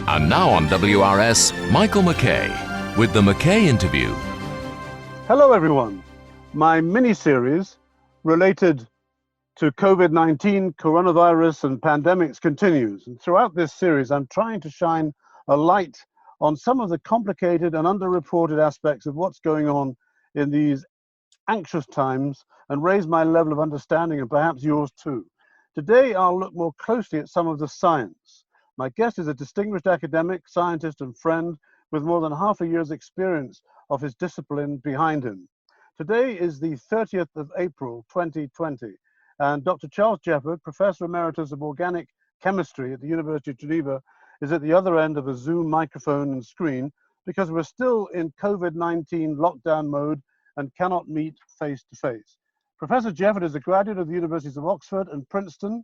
And now on WRS, Michael McKay with the McKay Interview. Hello everyone. My mini-series related to COVID-19, coronavirus and pandemics continues. And throughout this series, I'm trying to shine a light on some of the complicated and underreported aspects of what's going on in these anxious times and raise my level of understanding and perhaps yours too. Today, I'll look more closely at some of the science. My guest is a distinguished academic, scientist and friend with more than half a year's experience of his discipline behind him. Today is the 30th of April, 2020, and Dr. Charles Jefford, Professor Emeritus of Organic Chemistry at the University of Geneva, is at the other end of a Zoom microphone and screen because we're still in COVID-19 lockdown mode and cannot meet face-to-face. Professor Jefford is a graduate of the Universities of Oxford and Princeton,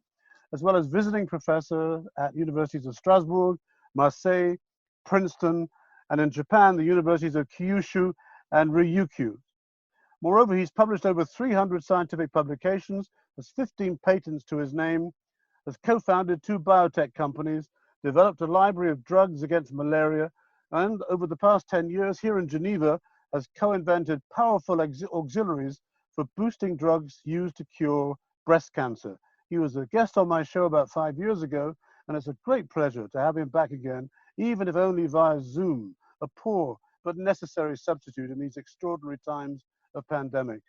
as well as visiting professor at universities of Strasbourg, Marseille, Princeton, and in Japan, the universities of Kyushu and Ryukyus. Moreover, he's published over 300 scientific publications, has 15 patents to his name, has co-founded 2 biotech companies, developed a library of drugs against malaria, and over the past 10 years here in Geneva has co-invented powerful auxiliaries for boosting drugs used to cure breast cancer. He was a guest on my show about 5 years ago, and it's a great pleasure to have him back again, even if only via Zoom, a poor but necessary substitute in these extraordinary times of pandemic.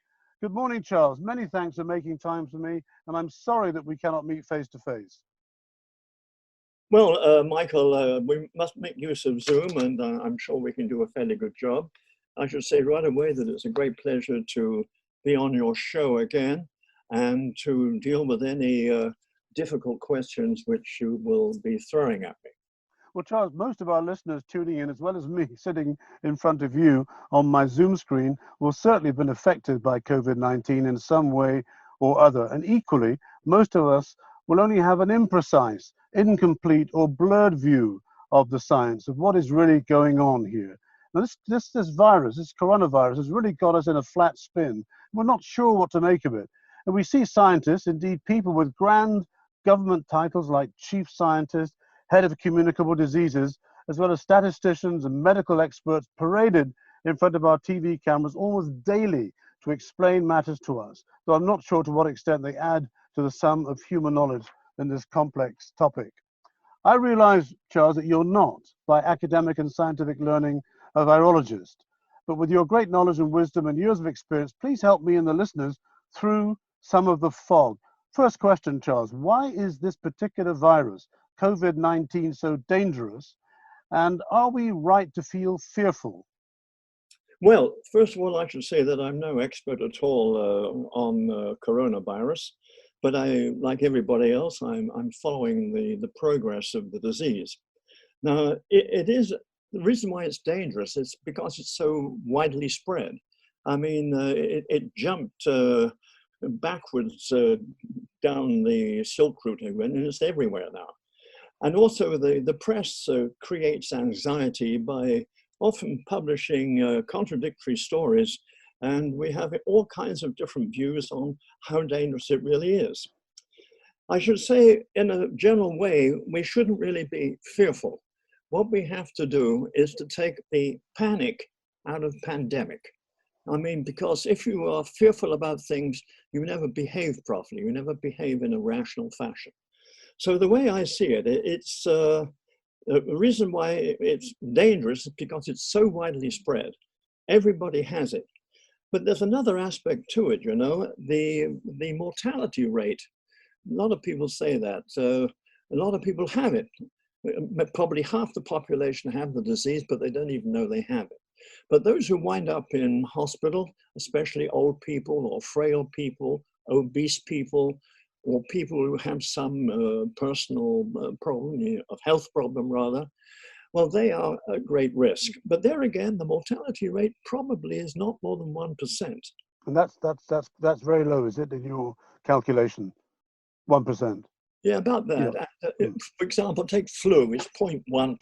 Good morning, Charles. Many thanks for making time for me, and I'm sorry that we cannot meet face to face. Well, Michael, we must make use of Zoom, and I'm sure we can do a fairly good job. I should say right away that it's a great pleasure to be on your show again and to deal with any difficult questions which you will be throwing at me. Well, Charles, most of our listeners tuning in, as well as me sitting in front of you on my Zoom screen, will certainly have been affected by COVID-19 in some way or other. And equally, most of us will only have an imprecise, incomplete or blurred view of the science of what is really going on here. Now, this virus, this coronavirus, has really got us in a flat spin. We're not sure what to make of it. And we see scientists, indeed people with grand government titles like chief scientist, head of communicable diseases, as well as statisticians and medical experts paraded in front of our TV cameras almost daily to explain matters to us, though I'm not sure to what extent they add to the sum of human knowledge in this complex topic. I realize, Charles, that you're not, by academic and scientific learning, a virologist, but with your great knowledge and wisdom and years of experience, please help me and the listeners through some of the fog. First question, Charles, why is this particular virus, COVID-19, so dangerous? And are we right to feel fearful? Well, first of all, I should say that I'm no expert at all on coronavirus, but like everybody else, I'm following the progress of the disease. Now, it is, the reason why it's dangerous is because it's so widely spread. I mean, it jumped backwards down the Silk Route and it's everywhere now. And also the press creates anxiety by often publishing contradictory stories, and we have all kinds of different views on how dangerous it really is. I should say, in a general way, we shouldn't really be fearful. What we have to do is to take the panic out of pandemic. I mean, because if you are fearful about things, you never behave properly, you never behave in a rational fashion. So the way I see it, it's the reason why it's dangerous is because it's so widely spread. Everybody has it. But there's another aspect to it, you know, the mortality rate. A lot of people say that. A lot of people have it. Probably half the population have the disease, but they don't even know they have it. But those who wind up in hospital, especially old people or frail people, obese people, or people who have some personal problem, a health problem rather, well, they are at great risk. But there again, the mortality rate probably is not more than 1%. And that's very low, is it, in your calculation? 1%. Yeah, about that. Yeah. For example, take flu, it's 0.1%.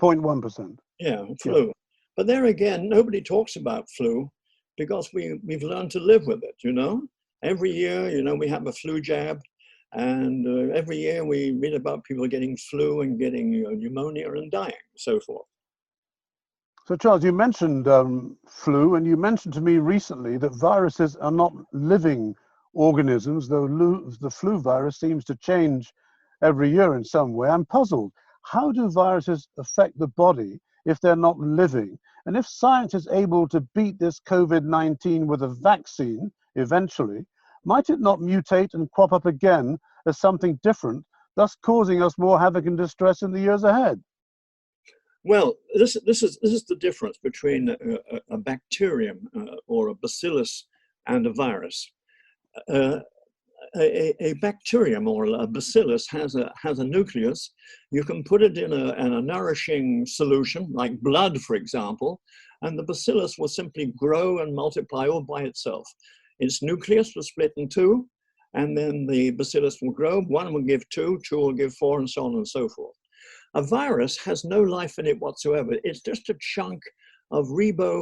0.1%. Yeah, flu. Yeah. But there again, nobody talks about flu because we've learned to live with it, you know? Every year, you know, we have a flu jab, And every year we read about people getting flu and getting pneumonia and dying, so forth. So Charles, you mentioned flu, and you mentioned to me recently that viruses are not living organisms, though the flu virus seems to change every year in some way. I'm puzzled. How do viruses affect the body if they're not living? And if science is able to beat this COVID-19 with a vaccine eventually, might it not mutate and crop up again as something different, thus causing us more havoc and distress in the years ahead? Well, this is the difference between a bacterium or a bacillus and a virus. A bacterium or a bacillus has a nucleus. You can put it in a nourishing solution, like blood, for example, and the bacillus will simply grow and multiply all by itself. Its nucleus will split in two, and then the bacillus will grow. One will give two, two will give four, and so on and so forth. A virus has no life in it whatsoever. It's just a chunk of ribonucleic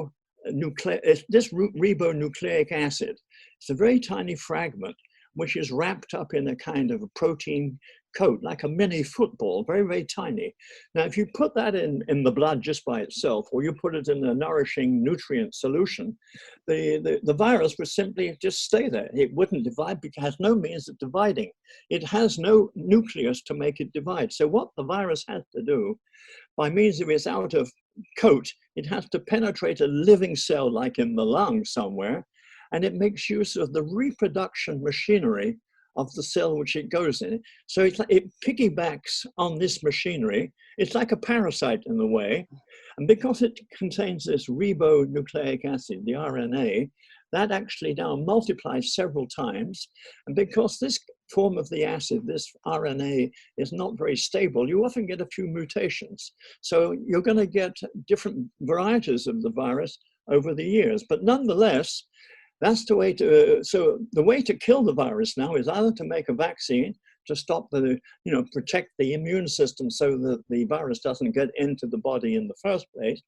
acid. It's a very tiny fragment which is wrapped up in a kind of a protein coat, like a mini football, very, very tiny. Now, if you put that in the blood just by itself, or you put it in a nourishing nutrient solution, the virus would simply just stay there. It wouldn't divide because it has no means of dividing. It has no nucleus to make it divide. So what the virus has to do, by means of its outer coat, it has to penetrate a living cell like in the lung somewhere, and it makes use of the reproduction machinery of the cell which it goes in. So it piggybacks on this machinery. It's like a parasite in a way. And because it contains this ribonucleic acid, the RNA, that actually now multiplies several times. And because this form of the acid, this RNA, is not very stable, you often get a few mutations. So you're going to get different varieties of the virus over the years. But nonetheless, that's the way so the way to kill the virus now is either to make a vaccine to stop protect the immune system so that the virus doesn't get into the body in the first place.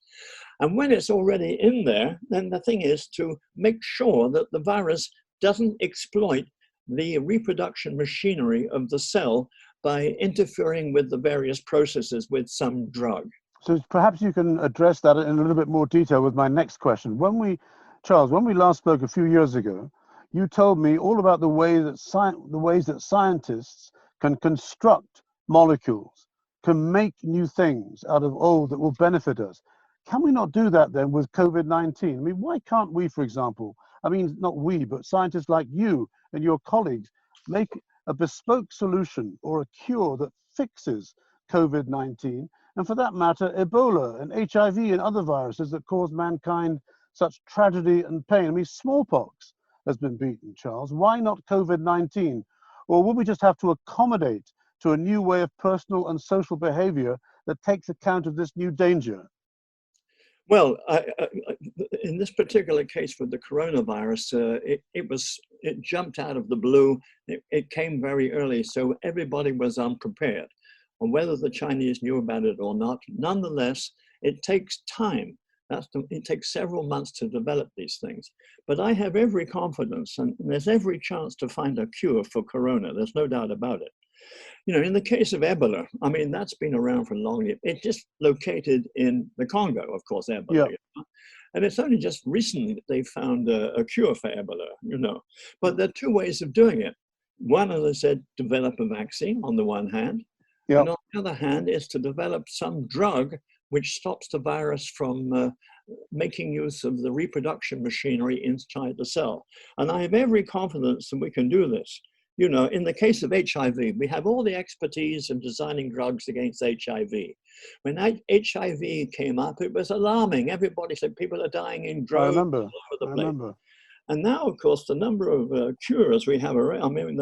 And when it's already in there, then the thing is to make sure that the virus doesn't exploit the reproduction machinery of the cell by interfering with the various processes with some drug. So perhaps you can address that in a little bit more detail with my next question. Charles, when we last spoke a few years ago, you told me all about the ways that scientists can construct molecules, can make new things out of old that will benefit us. Can we not do that then with COVID-19? I mean, why can't we, for example, not we, but scientists like you and your colleagues, make a bespoke solution or a cure that fixes COVID-19, and for that matter, Ebola and HIV and other viruses that cause mankind such tragedy and pain? I mean, smallpox has been beaten, Charles. Why not COVID-19? Or will we just have to accommodate to a new way of personal and social behavior that takes account of this new danger? Well, in this particular case with the coronavirus, it jumped out of the blue. It came very early, so everybody was unprepared. And whether the Chinese knew about it or not, nonetheless, it takes time. It takes several months to develop these things. But I have every confidence, and there's every chance to find a cure for corona. There's no doubt about it. In the case of Ebola, I mean, that's been around for long. It just located in the Congo, of course, Ebola. Yeah. And it's only just recently that they found a cure for Ebola, But there are two ways of doing it. One, as I said, develop a vaccine on the one hand. Yeah. And on the other hand is to develop some drug which stops the virus from making use of the reproduction machinery inside the cell. And I have every confidence that we can do this. In the case of HIV, we have all the expertise in designing drugs against HIV. When HIV came up, it was alarming. Everybody said people are dying in droves all over the place. remember. And now, of course, the number of cures we have around, I mean,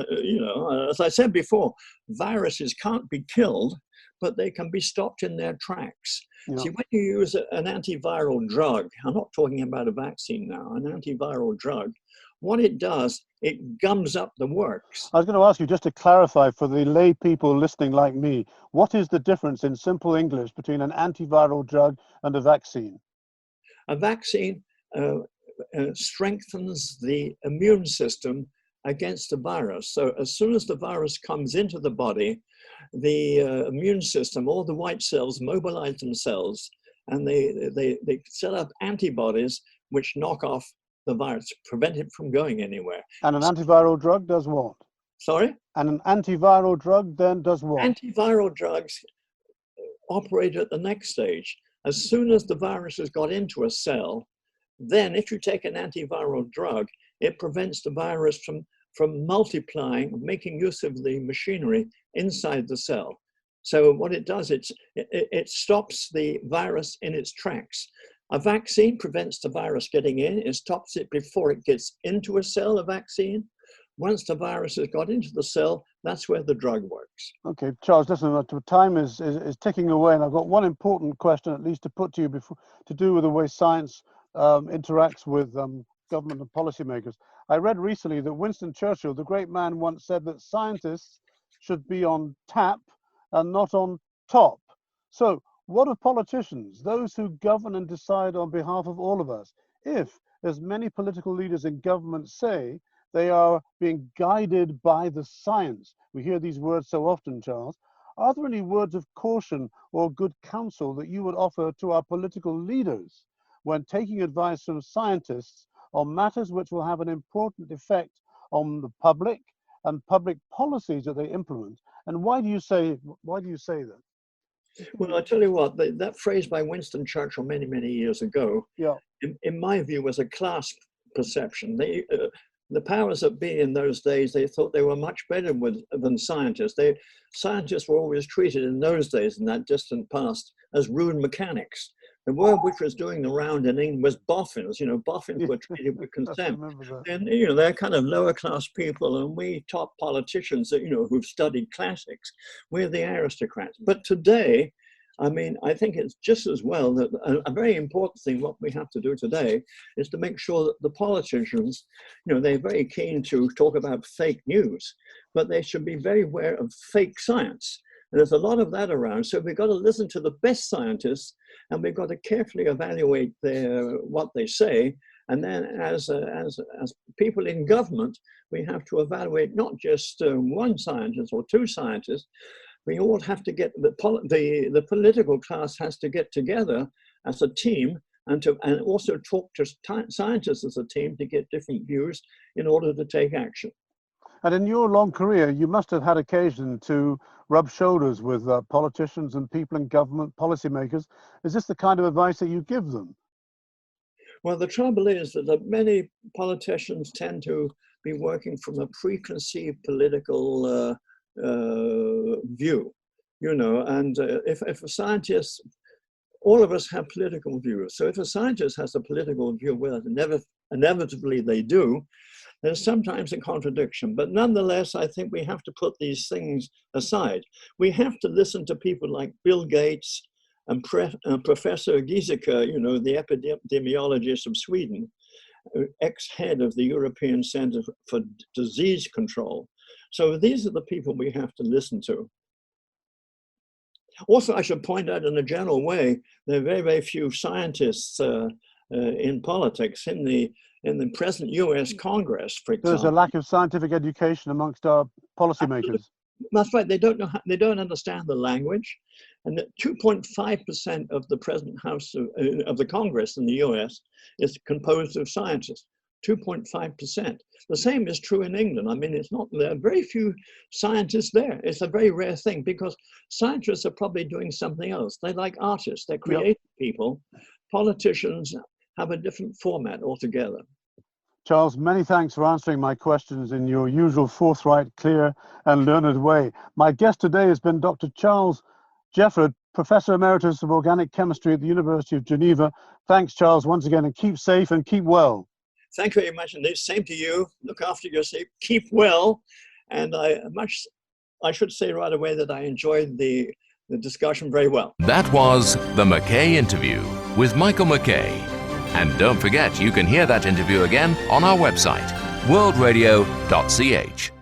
as I said before, viruses can't be killed, but they can be stopped in their tracks. Yeah. See, when you use an antiviral drug, I'm not talking about a vaccine now, an antiviral drug, what it does, it gums up the works. I was going to ask you, just to clarify for the lay people listening like me, what is the difference in simple English between an antiviral drug and a vaccine? A vaccine strengthens the immune system against the virus. So as soon as the virus comes into the body, the immune system, all the white cells mobilize themselves, and they set up antibodies which knock off the virus, prevent it from going anywhere. And an antiviral drug does what? Sorry? And an antiviral drug then does what? Antiviral drugs operate at the next stage. As soon as the virus has got into a cell, then if you take an antiviral drug, it prevents the virus from multiplying, making use of the machinery inside the cell. So what it does, it stops the virus in its tracks. A vaccine prevents the virus getting in. It stops it before it gets into a cell, a vaccine. Once the virus has got into the cell, that's where the drug works. Okay, Charles, listen, time is ticking away, and I've got one important question at least to put to you before, to do with the way science interacts with government and policymakers. I read recently that Winston Churchill, the great man, once said that scientists should be on tap and not on top. So what of politicians, those who govern and decide on behalf of all of us, if, as many political leaders in government say, they are being guided by the science? We hear these words so often, Charles. Are there any words of caution or good counsel that you would offer to our political leaders when taking advice from scientists on matters which will have an important effect on the public and public policies that they implement? And why do you say that? Well, I tell you what, that phrase by Winston Churchill many, many years ago, yeah, in my view, was a class perception. The powers that be in those days, they thought they were much better than scientists. Scientists were always treated in those days, in that distant past, as rude mechanics. The word which was doing the round in England was boffins. You know, boffins were treated with contempt. And, you know, they're kind of lower class people, and we top politicians that, you know, who've studied classics, we're the aristocrats. But today, I mean, I think it's just as well that a very important thing, what we have to do today, is to make sure that the politicians, you know, they're very keen to talk about fake news, but they should be very aware of fake science. And there's a lot of that around. So we've got to listen to the best scientists, and we've got to carefully evaluate what they say. And then as people in government, we have to evaluate not just one scientist or two scientists. We all have to get, the political class has to get together as a team and also talk to scientists as a team to get different views in order to take action. And in your long career, you must have had occasion to rub shoulders with politicians and people in government, policymakers. Is this the kind of advice that you give them? Well, the trouble is that many politicians tend to be working from a preconceived political view, you know, and if a scientist, all of us have political views. So if a scientist has a political view, well, inevitably they do, there's sometimes a contradiction. But nonetheless, I think we have to put these things aside. We have to listen to people like Bill Gates and Professor Giesecke, you know, the epidemiologist of Sweden, ex-head of the European Center for Disease Control. So these are the people we have to listen to. Also, I should point out in a general way, there are very, very few scientists in politics. In the present US Congress, for example. There's a lack of scientific education amongst our policymakers. That's right. They don't understand the language. And that 2.5% of the present House of the Congress in the US is composed of scientists. 2.5%. The same is true in England. I mean, there are very few scientists there. It's a very rare thing because scientists are probably doing something else. They're like artists, they're creative people. Politicians have a different format altogether. Charles, many thanks for answering my questions in your usual forthright, clear and learned way. My guest today has been Dr. Charles Jefford, Professor Emeritus of Organic Chemistry at the University of Geneva. Thanks, Charles, once again, and keep safe and keep well. Thank you very much, and the same to you. Look after yourself, keep well, and I should say right away that I enjoyed the discussion very well. That was the McKay Interview with Michael McKay. And don't forget, you can hear that interview again on our website, worldradio.ch.